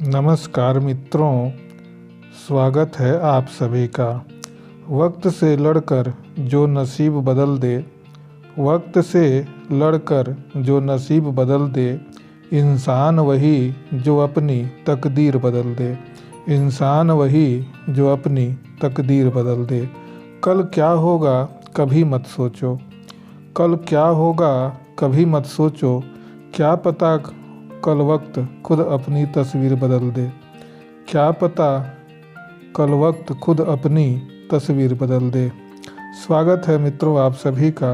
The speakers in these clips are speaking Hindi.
नमस्कार मित्रों, स्वागत है आप सभी का। वक्त से लड़कर जो नसीब बदल दे, वक्त से लड़कर जो नसीब बदल दे, इंसान वही जो अपनी तकदीर बदल दे, इंसान वही जो अपनी तकदीर बदल दे। कल क्या होगा कभी मत सोचो, कल क्या होगा कभी मत सोचो, क्या पता कल वक्त खुद अपनी तस्वीर बदल दे, क्या पता कल वक्त खुद अपनी तस्वीर बदल दे। स्वागत है मित्रों आप सभी का।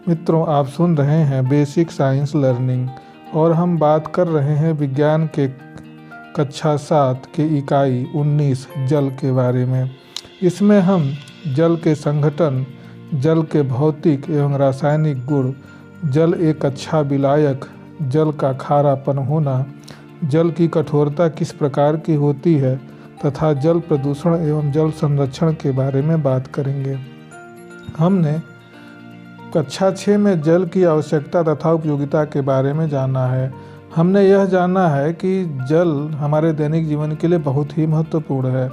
मित्रों, आप सुन रहे हैं बेसिक साइंस लर्निंग और हम बात कर रहे हैं विज्ञान के कक्षा 7 के इकाई 19 जल के बारे में। इसमें हम जल के संगठन, जल के भौतिक एवं रासायनिक गुण, जल एक अच्छा विलायक, जल का खारापन होना, जल की कठोरता किस प्रकार की होती है तथा जल प्रदूषण एवं जल संरक्षण के बारे में बात करेंगे। हमने कक्षा 6 में जल की आवश्यकता तथा उपयोगिता के बारे में जाना है। हमने यह जाना है कि जल हमारे दैनिक जीवन के लिए बहुत ही महत्वपूर्ण है।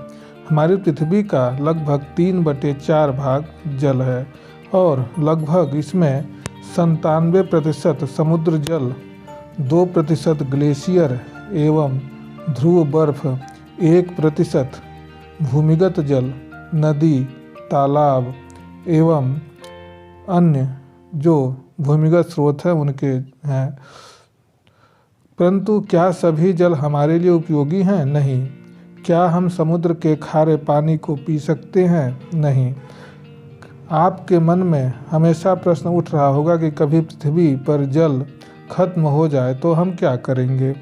हमारी पृथ्वी का लगभग 3/4 भाग जल है और लगभग इसमें 97% समुद्र जल, 2% ग्लेशियर एवं ध्रुव बर्फ, 1% भूमिगत जल, नदी, तालाब एवं अन्य जो भूमिगत स्रोत हैं उनके हैं। परंतु क्या सभी जल हमारे लिए उपयोगी हैं? नहीं। क्या हम समुद्र के खारे पानी को पी सकते हैं? नहीं। आपके मन में हमेशा प्रश्न उठ रहा होगा कि कभी पृथ्वी पर जल खत्म हो जाए तो हम क्या करेंगे।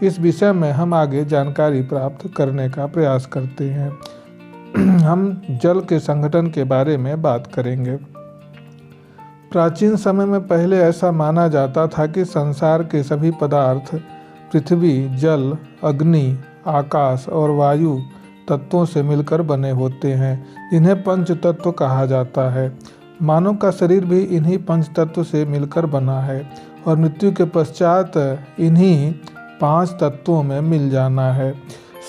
इस विषय में हम आगे जानकारी प्राप्त करने का प्रयास करते हैं। हम जल के संगठन के बारे में बात करेंगे। प्राचीन समय में पहले ऐसा माना जाता था कि संसार के सभी पदार्थ पृथ्वी, जल, अग्नि, आकाश और वायु तत्वों से मिलकर बने होते हैं, जिन्हें पंच तत्व कहा जाता है। मानव का शरीर भी इन्हीं पंच तत्व से मिलकर बना है और मृत्यु के पश्चात इन्हीं 5 तत्वों में मिल जाना है।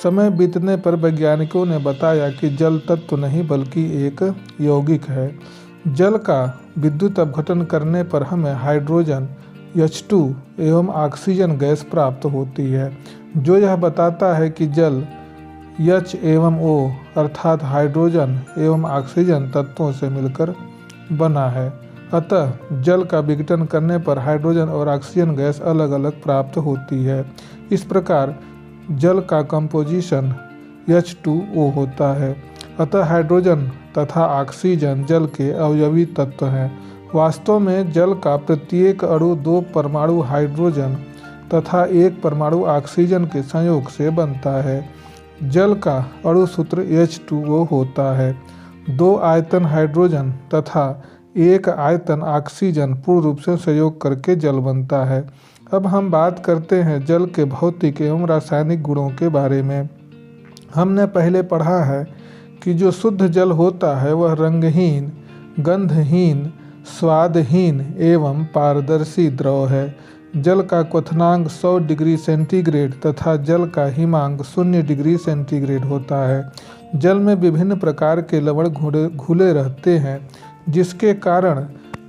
समय बीतने पर वैज्ञानिकों ने बताया कि जल तत्व नहीं बल्कि एक यौगिक है। जल का विद्युत अपघटन करने पर हमें हाइड्रोजन H2 एवं ऑक्सीजन गैस प्राप्त होती है, जो यह बताता है कि जल H एवं O अर्थात हाइड्रोजन एवं ऑक्सीजन तत्वों से मिलकर बना है। अतः जल का विघटन करने पर हाइड्रोजन और ऑक्सीजन गैस अलग अलग प्राप्त होती है। इस प्रकार जल का कंपोजिशन H2O होता है। अतः हाइड्रोजन तथा ऑक्सीजन जल के अवयवी तत्व हैं। वास्तव में जल का प्रत्येक अणु 2 परमाणु हाइड्रोजन तथा 1 परमाणु ऑक्सीजन के संयोग से बनता है। जल का अणु सूत्र H2O होता है। 2 आयतन हाइड्रोजन तथा 1 आयतन ऑक्सीजन पूर्ण रूप से संयोग करके जल बनता है। अब हम बात करते हैं जल के भौतिक एवं रासायनिक गुणों के बारे में। हमने पहले पढ़ा है कि जो शुद्ध जल होता है वह रंगहीन, गंधहीन, स्वादहीन एवं पारदर्शी द्रव है। जल का क्वथनांक 100 डिग्री सेंटीग्रेड तथा जल का हिमांक 0 डिग्री सेंटीग्रेड होता है। जल में विभिन्न प्रकार के लवण घुले रहते हैं, जिसके कारण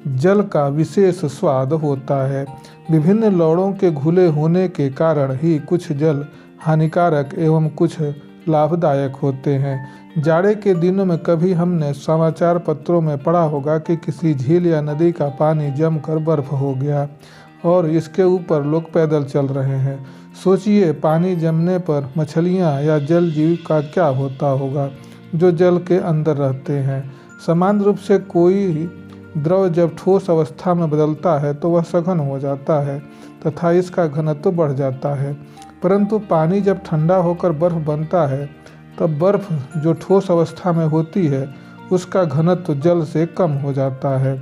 जल का विशेष स्वाद होता है। विभिन्न लवणों के घुले होने के कारण ही कुछ जल हानिकारक एवं कुछ लाभदायक होते हैं। जाड़े के दिनों में कभी हमने समाचार पत्रों में पढ़ा होगा कि किसी झील या नदी का पानी जमकर बर्फ हो गया और इसके ऊपर लोग पैदल चल रहे हैं। सोचिए, पानी जमने पर मछलियाँ या जल जीव का क्या होता होगा जो जल के अंदर रहते हैं। समान रूप से कोई द्रव जब ठोस अवस्था में बदलता है तो वह सघन हो जाता है तथा इसका घनत्व बढ़ जाता है। परंतु पानी जब ठंडा होकर बर्फ बनता है तब बर्फ जो ठोस अवस्था में होती है उसका घनत्व जल से कम हो जाता है।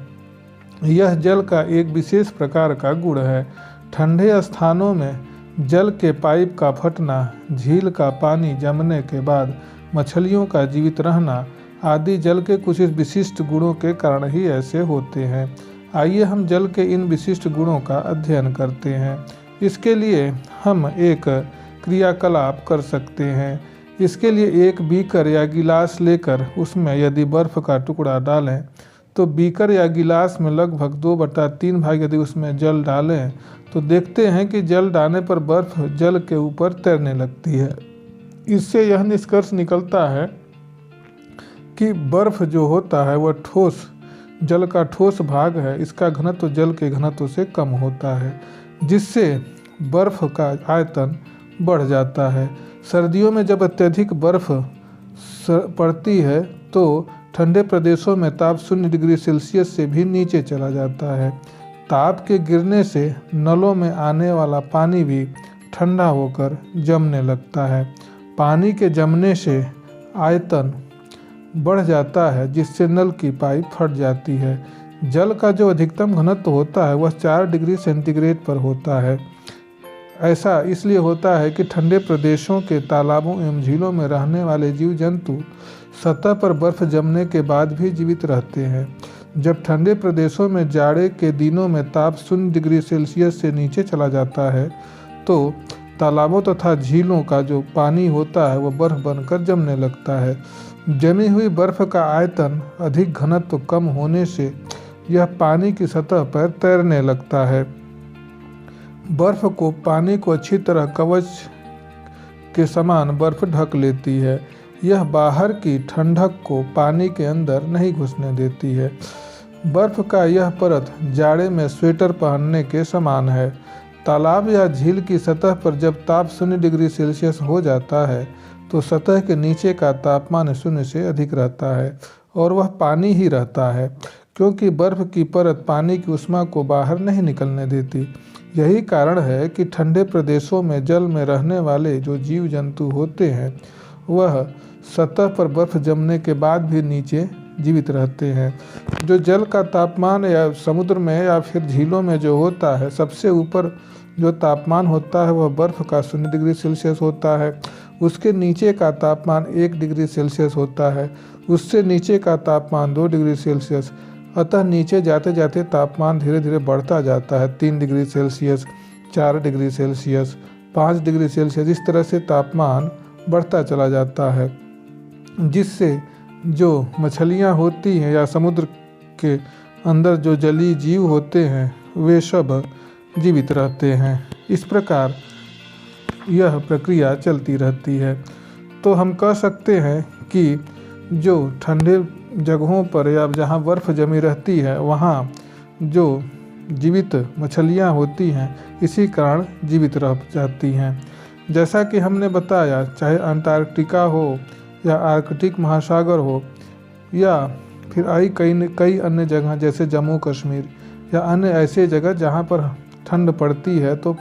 यह जल का एक विशेष प्रकार का गुण है। ठंडे स्थानों में जल के पाइप का फटना, झील का पानी जमने के बाद मछलियों का जीवित रहना आदि जल के कुछ विशिष्ट गुणों के कारण ही ऐसे होते हैं। आइए हम जल के इन विशिष्ट गुणों का अध्ययन करते हैं। इसके लिए हम एक क्रियाकलाप कर सकते हैं। इसके लिए एक बीकर या गिलास लेकर उसमें यदि बर्फ़ का टुकड़ा डालें तो बीकर या गिलास में लगभग 2/3 भाग यदि उसमें जल डालें तो देखते हैं कि जल डालने पर बर्फ़ जल के ऊपर तैरने लगती है। इससे यह निष्कर्ष निकलता है कि बर्फ़ जो होता है वह ठोस जल का ठोस भाग है, इसका घनत्व जल के घनत्व से कम होता है, जिससे बर्फ़ का आयतन बढ़ जाता है। सर्दियों में जब अत्यधिक बर्फ़ पड़ती है तो ठंडे प्रदेशों में ताप 0 डिग्री सेल्सियस से भी नीचे चला जाता है। ताप के गिरने से नलों में आने वाला पानी भी ठंडा होकर जमने लगता है। पानी के जमने से आयतन बढ़ जाता है, जिससे नल की पाइप फट जाती है। जल का जो अधिकतम घनत्व होता है वह 4 डिग्री सेंटीग्रेड पर होता है। ऐसा इसलिए होता है कि ठंडे प्रदेशों के तालाबों एवं झीलों में रहने वाले जीव जंतु सतह पर बर्फ़ जमने के बाद भी जीवित रहते हैं। जब ठंडे प्रदेशों में जाड़े के दिनों में ताप 0 डिग्री सेल्सियस से नीचे चला जाता है तो तालाबों तथा झीलों का जो पानी होता है वह बर्फ़ बनकर जमने लगता है। जमी हुई बर्फ़ का आयतन अधिक घनत्व कम होने से यह पानी की सतह पर तैरने लगता है। बर्फ़ को पानी को अच्छी तरह कवच के समान बर्फ़ ढक लेती है। यह बाहर की ठंडक को पानी के अंदर नहीं घुसने देती है। बर्फ़ का यह परत जाड़े में स्वेटर पहनने के समान है। तालाब या झील की सतह पर जब ताप 0 डिग्री सेल्सियस हो जाता है तो सतह के नीचे का तापमान 0 से अधिक रहता है और वह पानी ही रहता है, क्योंकि बर्फ़ की परत पानी की ऊष्मा को बाहर नहीं निकलने देती। यही कारण है कि ठंडे प्रदेशों में जल में रहने वाले जो जीव जंतु होते हैं वह सतह पर बर्फ़ जमने के बाद भी नीचे जीवित रहते हैं। जो जल का तापमान या समुद्र में या फिर झीलों में जो होता है, सबसे ऊपर जो तापमान होता है वह बर्फ़ का 0 डिग्री सेल्सियस होता है। उसके नीचे का तापमान 1 डिग्री सेल्सियस होता है। उससे नीचे का तापमान 2 डिग्री सेल्सियस। अतः नीचे जाते जाते तापमान धीरे धीरे बढ़ता जाता है। 3 degree Celsius, 4 degree Celsius, 5 degree Celsius, इस तरह से तापमान बढ़ता चला जाता है, जिससे जो मछलियाँ होती हैं या समुद्र के अंदर जो जलीय जीव होते हैं वे सब जीवित रहते हैं। इस प्रकार यह प्रक्रिया चलती रहती है। तो हम कह सकते हैं कि जो ठंडे जगहों पर या जहाँ बर्फ़ जमी रहती है वहाँ जो जीवित मछलियाँ होती हैं इसी कारण जीवित रह जाती हैं। जैसा कि हमने बताया, चाहे अंटार्कटिका हो या आर्कटिक महासागर हो या फिर कई अन्य जगह जैसे जम्मू कश्मीर या अन्य ऐसे जगह जहाँ पर ठंड पड़ती है तो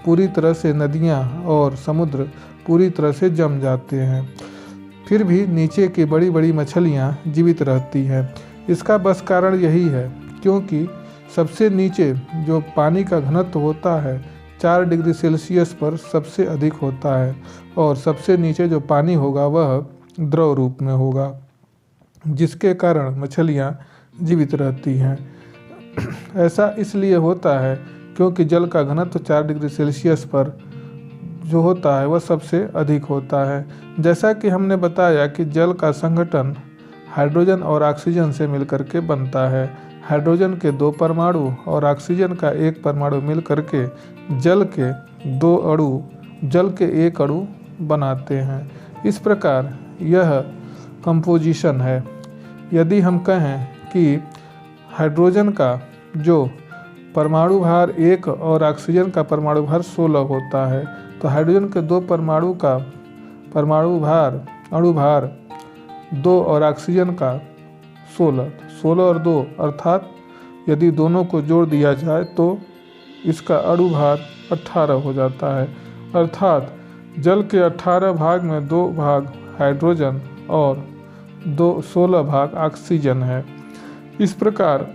पूरी तरह से नदियाँ और समुद्र पूरी तरह से जम जाते हैं, फिर भी नीचे की बड़ी बड़ी मछलियाँ जीवित रहती हैं। इसका बस कारण यही है क्योंकि सबसे नीचे जो पानी का घनत्व होता है 4 डिग्री सेल्सियस पर सबसे अधिक होता है और सबसे नीचे जो पानी होगा वह द्रव रूप में होगा, जिसके कारण मछलियाँ जीवित रहती हैं। ऐसा इसलिए होता है क्योंकि जल का घनत्व 4 डिग्री सेल्सियस पर जो होता है वह सबसे अधिक होता है। जैसा कि हमने बताया कि जल का संगठन हाइड्रोजन और ऑक्सीजन से मिलकर के बनता है। हाइड्रोजन के 2 परमाणु और ऑक्सीजन का 1 परमाणु मिलकर के जल के 1 अणु बनाते हैं। इस प्रकार यह कंपोजिशन है। यदि हम कहें कि हाइड्रोजन का जो परमाणु भार 1 और ऑक्सीजन का परमाणु भार 16 होता है तो हाइड्रोजन के 2 परमाणु का अणु भार 2 और ऑक्सीजन का 16 और 2 अर्थात यदि दोनों को जोड़ दिया जाए तो इसका अणु भार 18 हो जाता है। अर्थात जल के 18 भाग में 2 भाग हाइड्रोजन और 16 भाग ऑक्सीजन है। इस प्रकार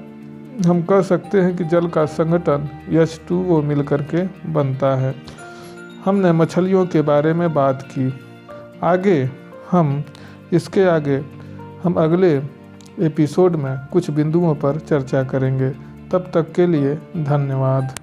हम कह सकते हैं कि जल का संगठन H2O मिलकर के बनता है। हमने मछलियों के बारे में बात की। इसके आगे हम अगले एपिसोड में कुछ बिंदुओं पर चर्चा करेंगे। तब तक के लिए धन्यवाद।